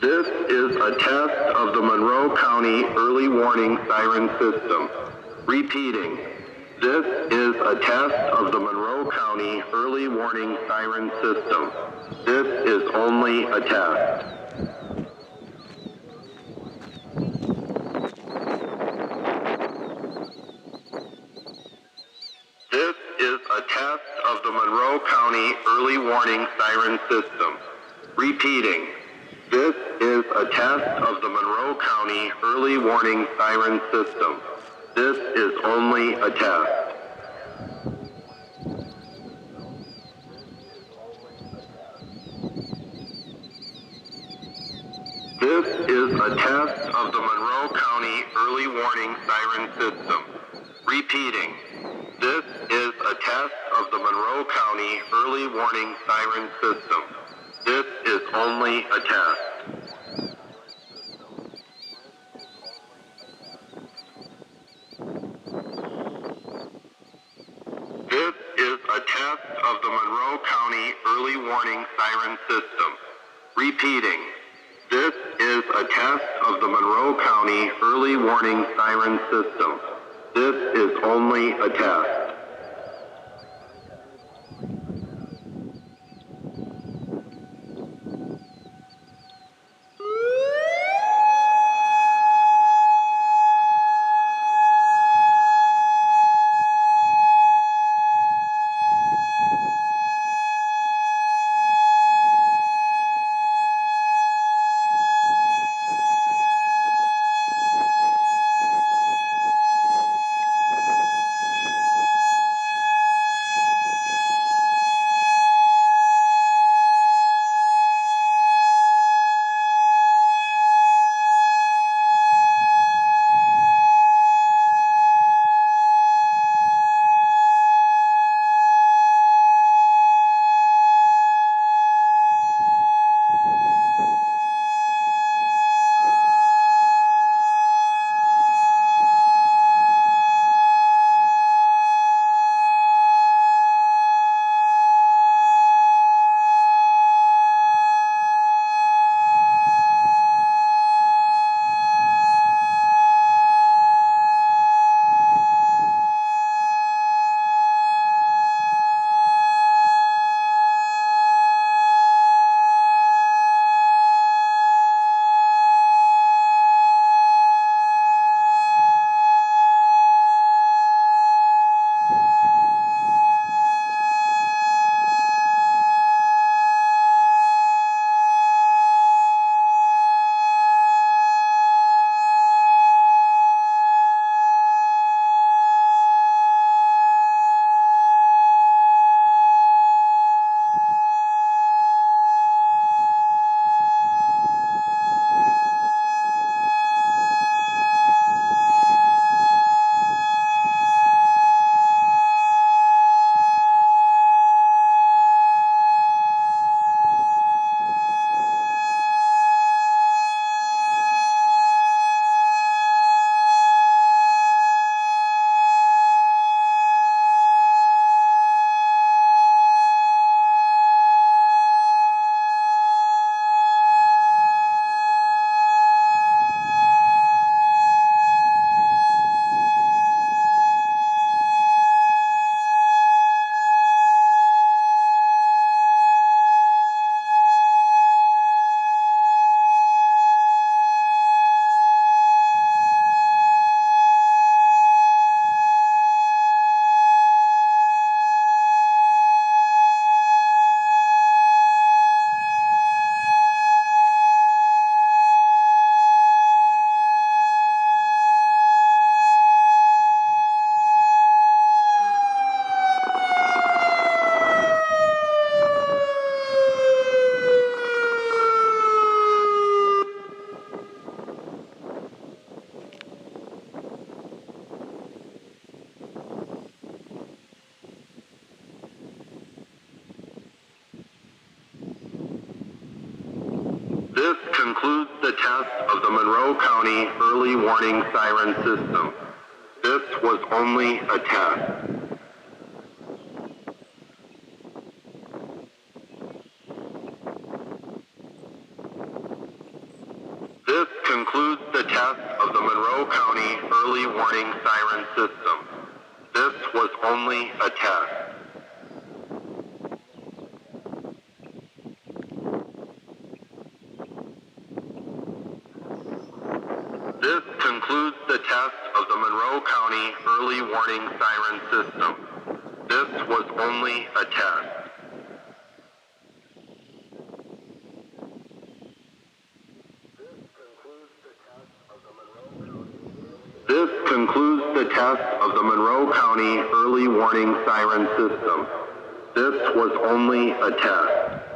This is a test of the Monroe County Early Warning Siren System. Repeating, this is a test of the Monroe County Early Warning Siren System. This is only a test. This is a test of the Monroe County Early Warning Siren System. Repeating, this is a test of the Monroe County Early Warning Siren System. This is only a test. This is a test of the Monroe County Early Warning Siren System. Repeating, this is a test of the Monroe County Early Warning Siren System. This is only a test. This is a test of the Monroe County Early Warning Siren System. Repeating, this is a test of the Monroe County Early Warning Siren System. This is only a test. This concludes the test of the Monroe County Early Warning Siren System. This was only a test. Monroe County Early Warning Siren System. This was only a test. This concludes the test of the Monroe County Early Warning Siren System. This was only a test. This concludes the test of the Monroe County Early Warning Siren System. This was only a test.